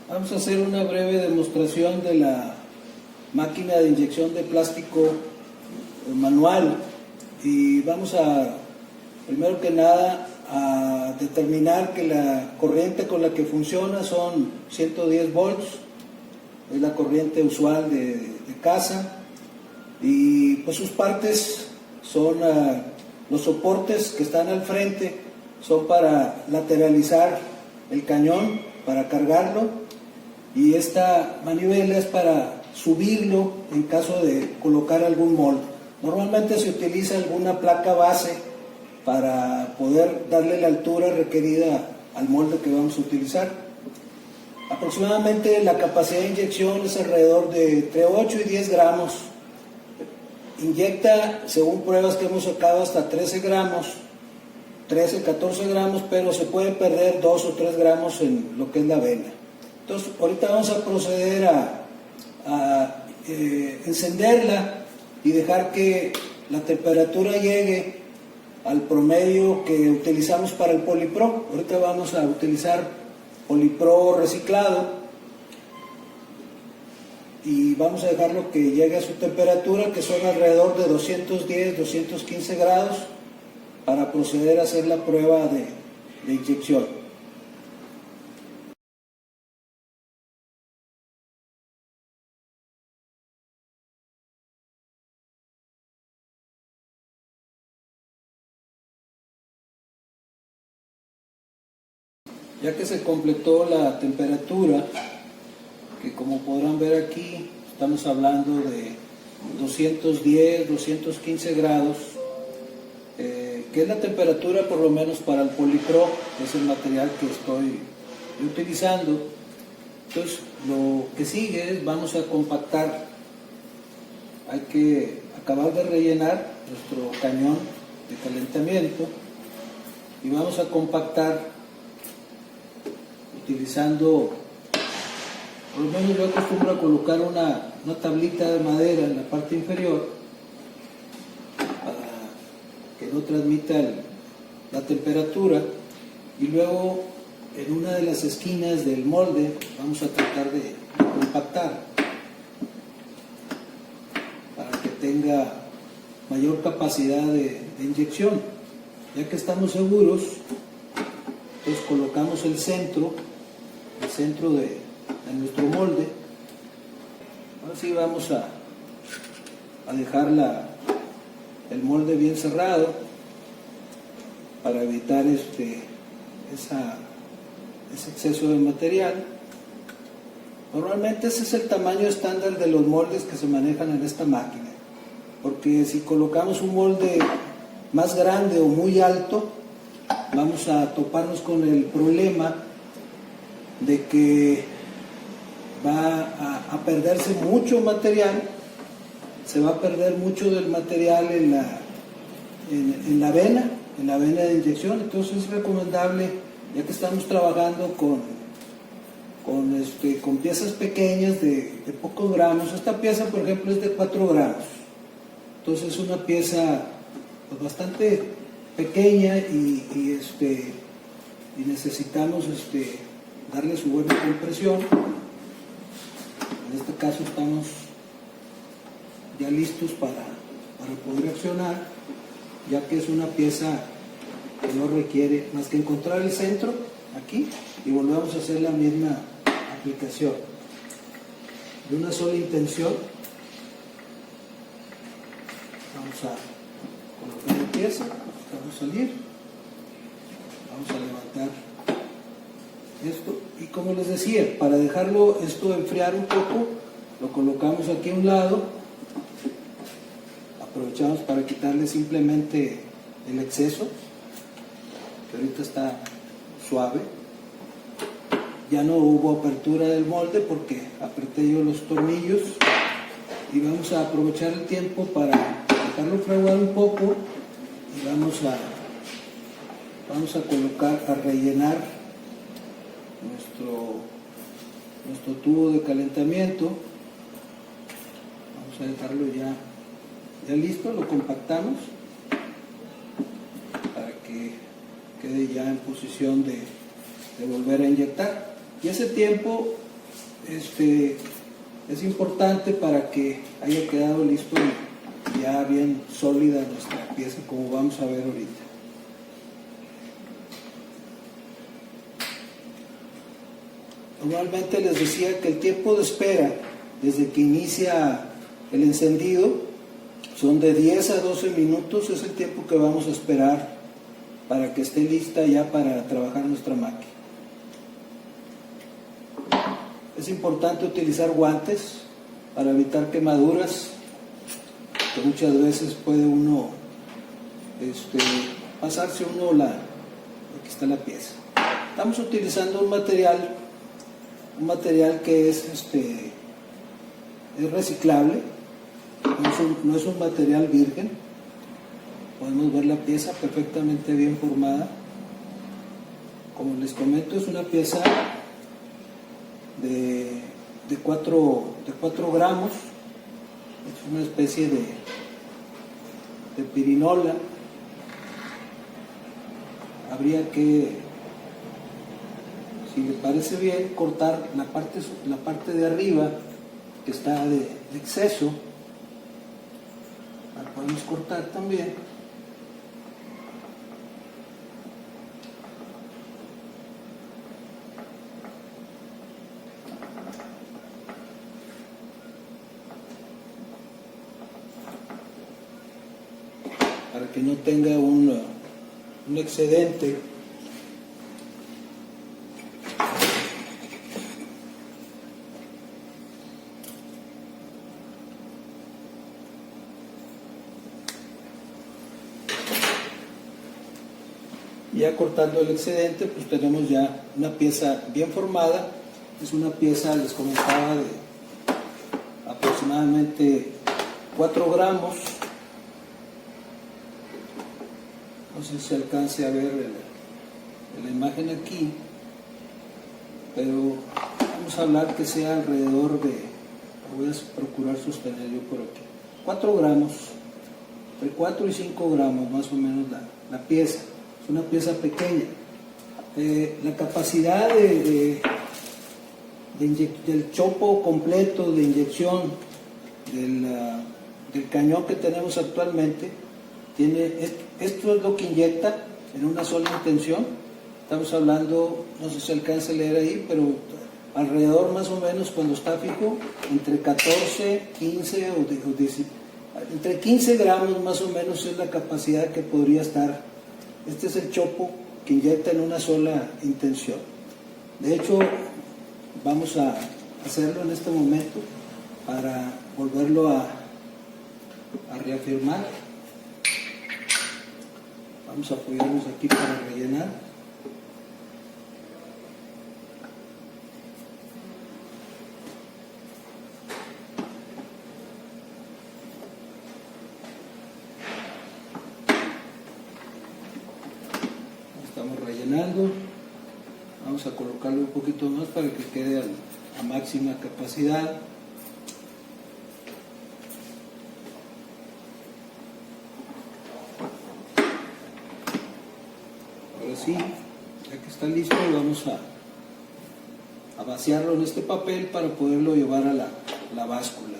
Vamos a hacer una breve demostración de la máquina de inyección de plástico manual y vamos a, primero que nada, a determinar que la corriente con la que funciona son 110 volts, es la corriente usual de casa, y pues sus partes son los soportes que están al frente, son para lateralizar el cañón, para cargarlo, y esta manivela es para subirlo en caso de colocar algún molde. Normalmente se utiliza alguna placa base para poder darle la altura requerida al molde que vamos a utilizar. Aproximadamente la capacidad de inyección es alrededor de entre 8 y 10 gramos. Inyecta, según pruebas que hemos sacado, hasta 13 gramos, 13, 14 gramos, pero se puede perder 2 o 3 gramos en lo que es la vena. Entonces, ahorita vamos a proceder a encenderla y dejar que la temperatura llegue al promedio que utilizamos para el Polipro. Ahorita vamos a utilizar Polipro reciclado y vamos a dejarlo que llegue a su temperatura, que son alrededor de 210, 215 grados, para proceder a hacer la prueba de inyección. Ya que se completó la temperatura, que como podrán ver aquí, estamos hablando de 210, 215 grados, que es la temperatura por lo menos para el Polipro, que es el material que estoy utilizando. Entonces, lo que sigue es, vamos a compactar. Hay que acabar de rellenar nuestro cañón de calentamiento y vamos a compactar utilizando, por lo menos yo acostumbro a colocar una tablita de madera en la parte inferior para que no transmita la temperatura, y luego en una de las esquinas del molde vamos a tratar de compactar para que tenga mayor capacidad de inyección. Ya que estamos seguros, entonces colocamos el centro de nuestro molde. Ahora sí vamos a dejar el molde bien cerrado para evitar ese exceso de material. Normalmente ese es el tamaño estándar de los moldes que se manejan en esta máquina, porque si colocamos un molde más grande o muy alto, vamos a toparnos con el problema de que va a perderse mucho material, se va a perder mucho del material en la vena de inyección. Entonces es recomendable, ya que estamos trabajando con piezas pequeñas de pocos gramos. Esta pieza, por ejemplo, es de 4 gramos, entonces es una pieza pues bastante pequeña y necesitamos darle su buena compresión. En este caso estamos ya listos para poder accionar, ya que es una pieza que no requiere más que encontrar el centro aquí y volvemos a hacer la misma aplicación de una sola intención. Vamos a colocar la pieza, vamos a salir, vamos a levantar esto, y como les decía, para dejarlo esto enfriar un poco, lo colocamos aquí a un lado, aprovechamos para quitarle simplemente el exceso, que ahorita está suave. Ya no hubo apertura del molde porque apreté yo los tornillos, y vamos a aprovechar el tiempo para dejarlo fraguar un poco y vamos a colocar, a rellenar nuestro tubo de calentamiento. Vamos a dejarlo ya listo, lo compactamos para que quede ya en posición de volver a inyectar. Y ese tiempo es importante para que haya quedado listo y ya bien sólida nuestra pieza, como vamos a ver ahorita. Normalmente les decía que el tiempo de espera desde que inicia el encendido son de 10 a 12 minutos, es el tiempo que vamos a esperar para que esté lista ya para trabajar nuestra máquina. Es importante utilizar guantes para evitar quemaduras, que muchas veces puede uno pasarse aquí está la pieza. Estamos utilizando un material que es reciclable, no es un material virgen. Podemos ver la pieza perfectamente bien formada. Como les comento, es una pieza de 4 gramos, es una especie de pirinola. Habría que, si le parece bien, cortar la parte de arriba que está de exceso. La podemos cortar también. Para que no tenga un excedente. Ya cortando el excedente, pues tenemos ya una pieza bien formada. Es una pieza, les comentaba, de aproximadamente 4 gramos. No sé si se alcance a ver la imagen aquí, pero vamos a hablar que sea alrededor de, voy a procurar sostener yo por aquí, 4 gramos, entre 4 y 5 gramos más o menos la pieza. Es una pieza pequeña. La capacidad del chopo completo de inyección del cañón que tenemos actualmente, esto es lo que inyecta en una sola intención. Estamos hablando, no sé si se alcanza a leer ahí, pero alrededor más o menos, cuando está fijo, entre 14, 15 o 10, entre 15 gramos más o menos es la capacidad que podría estar. Este es el chopo que inyecta en una sola intención. De hecho, vamos a hacerlo en este momento para volverlo a reafirmar. Vamos a apoyarnos aquí para rellenar. Estamos rellenando. Vamos a colocarle un poquito más para que quede a máxima capacidad. Ahora sí, ya que está listo, vamos a vaciarlo en este papel para poderlo llevar a la báscula.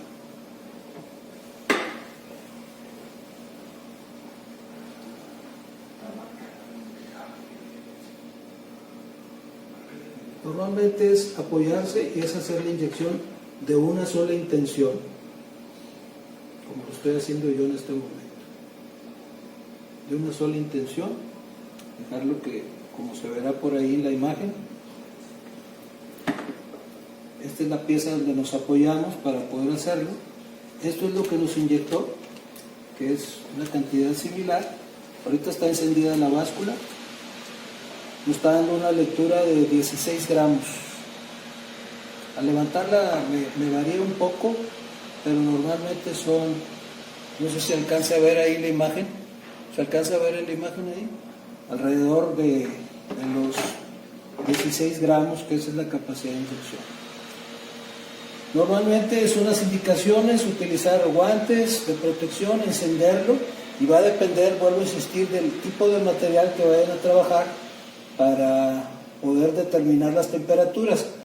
Normalmente es apoyarse y es hacer la inyección de una sola intención, como lo estoy haciendo yo en este momento. De una sola intención, dejarlo que, como se verá por ahí en la imagen, esta es la pieza donde nos apoyamos para poder hacerlo. Esto es lo que nos inyectó, que es una cantidad similar. Ahorita está encendida la báscula. Nos está dando una lectura de 16 gramos. Al levantarla me varía un poco, pero normalmente son, no sé si alcanza a ver ahí la imagen, ¿se alcanza a ver en la imagen ahí? Alrededor de los 16 gramos, que esa es la capacidad de inyección. Normalmente son unas indicaciones, utilizar guantes de protección, encenderlo, y va a depender, vuelvo a insistir, del tipo de material que vayan a trabajar para poder determinar las temperaturas.